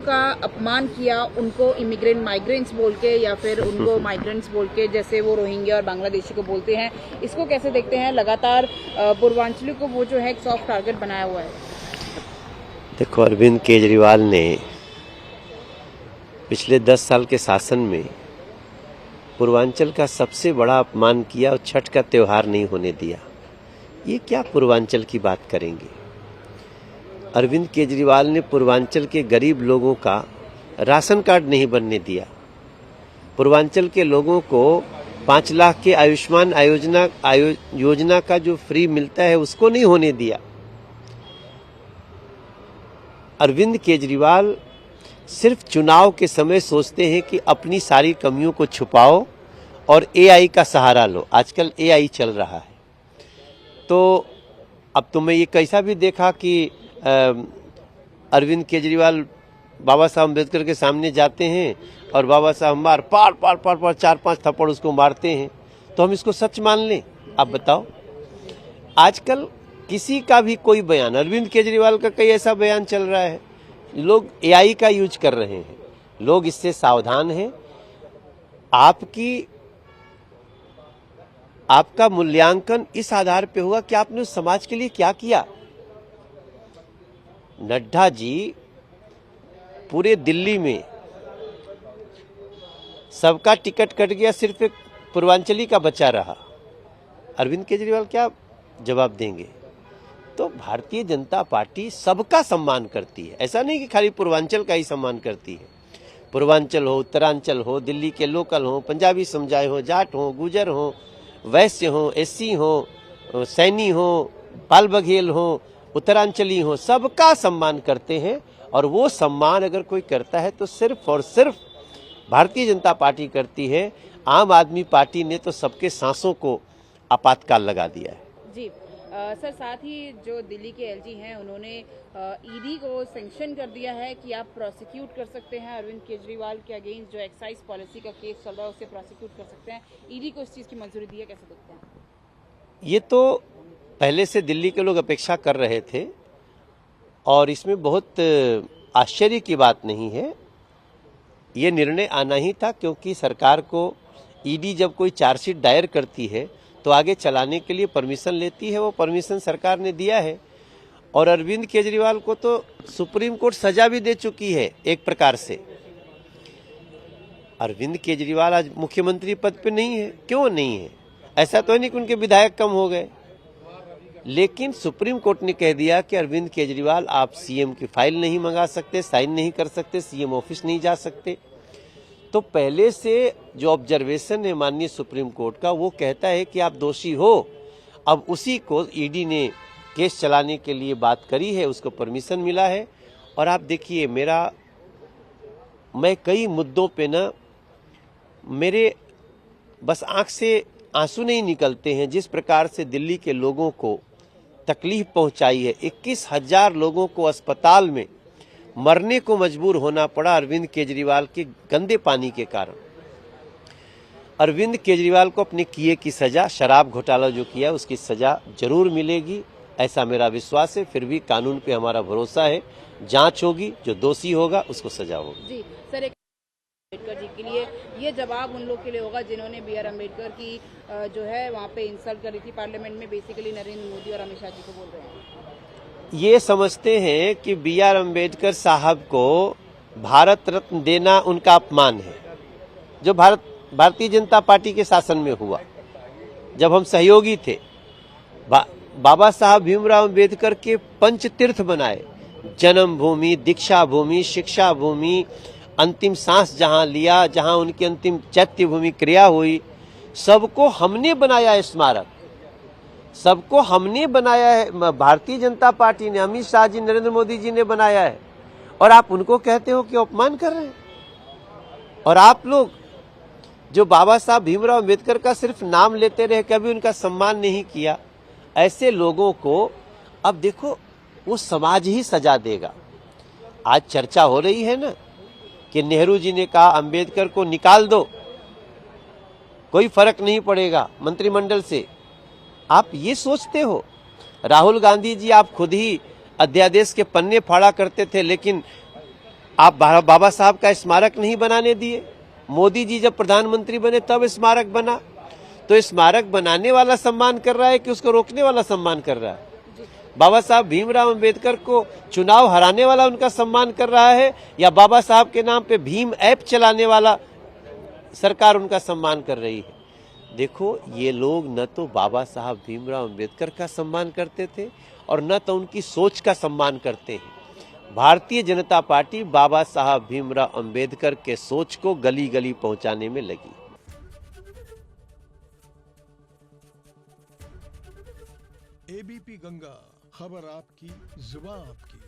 का अपमान किया, उनको इमिग्रेंट माइग्रेंट्स बोल के या फिर उनको माइग्रेंट्स बोल के, जैसे वो रोहिंग्या और बांग्लादेशी को बोलते हैं, इसको कैसे देखते हैं? लगातार पूर्वांचली को वो जो है एक सॉफ्ट टारगेट बनाया हुआ है। देखो, अरविंद केजरीवाल ने पिछले 10 साल के शासन में पूर्वांचल का सबसे बड़ा अपमान किया और छठ का त्योहार नहीं होने दिया। ये क्या पूर्वांचल की बात करेंगे? अरविंद केजरीवाल ने पूर्वांचल के गरीब लोगों का राशन कार्ड नहीं बनने दिया। पूर्वांचल के लोगों को 5 लाख के आयुष्मान योजना का जो फ्री मिलता है उसको नहीं होने दिया। अरविंद केजरीवाल सिर्फ चुनाव के समय सोचते हैं कि अपनी सारी कमियों को छुपाओ और एआई का सहारा लो। आजकल एआई चल रहा है, तो अब तो मैं ये कैसा भी देखा कि अरविंद केजरीवाल बाबा साहब अम्बेडकर के सामने जाते हैं और बाबा साहब मार पार 4-5 थप्पड़ उसको मारते हैं, तो हम इसको सच मान लें? आप बताओ। आजकल किसी का भी कोई बयान, अरविंद केजरीवाल का कई ऐसा बयान चल रहा है, लोग एआई का यूज कर रहे हैं। लोग इससे सावधान हैं। आपका मूल्यांकन इस आधार पे होगा कि आपने उस समाज के लिए क्या किया। नड्डा जी पूरे दिल्ली में सबका टिकट कट गया, सिर्फ एक पूर्वांचली का बचा रहा। अरविंद केजरीवाल क्या जवाब देंगे? तो भारतीय जनता पार्टी सबका सम्मान करती है। ऐसा नहीं कि खाली पूर्वांचल का ही सम्मान करती है। पूर्वांचल हो, उत्तरांचल हो, दिल्ली के लोकल हो, पंजाबी समुदाय हो, जाट हो, गुजर हो, वैश्य हो, एससी हो, सैनी हो, पाल बघेल हो, उत्तरांचली हो, सबका सम्मान करते हैं। और वो सम्मान अगर कोई करता है तो सिर्फ और सिर्फ भारतीय जनता पार्टी करती है। आम आदमी पार्टी ने तो सबके सांसों को आपातकाल लगा दिया है। जी सर, साथ ही जो दिल्ली के एलजी हैं, उन्होंने ईडी को सैंक्शन कर दिया है कि आप प्रोसिक्यूट कर सकते हैं अरविंद केजरीवाल के अगेंस्ट जो एक्साइज पॉलिसी का केस चल रहा है, उसे प्रोसिक्यूट कर सकते हैं। ईडी को इस चीज़ की मंजूरी दी है, कैसे देखते हैं? ये तो पहले से दिल्ली के लोग अपेक्षा कर रहे थे और इसमें बहुत आश्चर्य की बात नहीं है। ये निर्णय आना ही था, क्योंकि सरकार को ईडी जब कोई चार्जशीट दायर करती है तो आगे चलाने के लिए परमिशन लेती है। वो परमिशन सरकार ने दिया है और अरविंद केजरीवाल को तो सुप्रीम कोर्ट सजा भी दे चुकी है एक प्रकार से। अरविंद केजरीवाल आज मुख्यमंत्री पद पे नहीं है। क्यों नहीं है? ऐसा तो नहीं कि उनके विधायक कम हो गए, लेकिन सुप्रीम कोर्ट ने कह दिया कि अरविंद केजरीवाल आप सीएम की फाइल नहीं मंगा सकते, साइन नहीं कर सकते, सीएम ऑफिस नहीं जा सकते। तो पहले से जो ऑब्जर्वेशन है माननीय सुप्रीम कोर्ट का, वो कहता है कि आप दोषी हो। अब उसी को ईडी ने केस चलाने के लिए बात करी है, उसको परमिशन मिला है। और आप देखिए, मैं कई मुद्दों पे ना, मेरे बस आंख से आंसू नहीं निकलते हैं। जिस प्रकार से दिल्ली के लोगों को तकलीफ पहुंचाई है, 21,000 लोगों को अस्पताल में मरने को मजबूर होना पड़ा अरविंद केजरीवाल के गंदे पानी के कारण। अरविंद केजरीवाल को अपने किए की सजा, शराब घोटाला जो किया उसकी सजा जरूर मिलेगी, ऐसा मेरा विश्वास है। फिर भी कानून पे हमारा भरोसा है, जांच होगी, जो दोषी होगा उसको सजा होगी। जी सर, अम्बेडकर जी के लिए ये जवाब उन लोग के लिए होगा जिन्होंने BR अम्बेडकर की जो है वहाँ पे इंसल्ट करी थी पार्लियामेंट में। बेसिकली नरेंद्र मोदी और अमित शाह जी को बोल रहे हैं। ये समझते हैं कि BR अम्बेडकर साहब को भारत रत्न देना उनका अपमान है, जो भारतीय जनता पार्टी के शासन में हुआ जब हम सहयोगी थे। बाबा साहब भीमराव अम्बेडकर के पंचतीर्थ बनाए, जन्म भूमि, दीक्षा भूमि, शिक्षा भूमि, अंतिम सांस जहां लिया, जहां उनकी अंतिम चैत्य भूमि क्रिया हुई, सबको हमने बनाया स्मारक, सबको हमने बनाया है। भारतीय जनता पार्टी ने, अमित शाह जी, नरेंद्र मोदी जी ने बनाया है, और आप उनको कहते हो कि अपमान कर रहे हैं। और आप लोग जो बाबा साहब भीमराव अम्बेडकर का सिर्फ नाम लेते रहे, कभी उनका सम्मान नहीं किया, ऐसे लोगों को अब देखो वो समाज ही सजा देगा। आज चर्चा हो रही है ना कि नेहरू जी ने कहा अम्बेडकर को निकाल दो, कोई फर्क नहीं पड़ेगा मंत्रिमंडल से। आप ये सोचते हो? राहुल गांधी जी, आप खुद ही अध्यादेश के पन्ने फाड़ा करते थे, लेकिन आप बाबा साहब का स्मारक नहीं बनाने दिए। मोदी जी जब प्रधानमंत्री बने तब स्मारक बना। तो स्मारक बनाने वाला सम्मान कर रहा है कि उसको रोकने वाला सम्मान कर रहा है? बाबा साहब भीमराव अंबेडकर को चुनाव हराने वाला उनका सम्मान कर रहा है, या बाबा साहब के नाम पे भीम ऐप चलाने वाला सरकार उनका सम्मान कर रही है? देखो, ये लोग न तो बाबा साहब भीमराव अंबेडकर का सम्मान करते थे और न तो उनकी सोच का सम्मान करते हैं। भारतीय जनता पार्टी बाबा साहब भीमराव अंबेडकर के सोच को गली गली पहुंचाने में लगी। एबीपी गंगा, खबर आपकी, जुबान आपकी।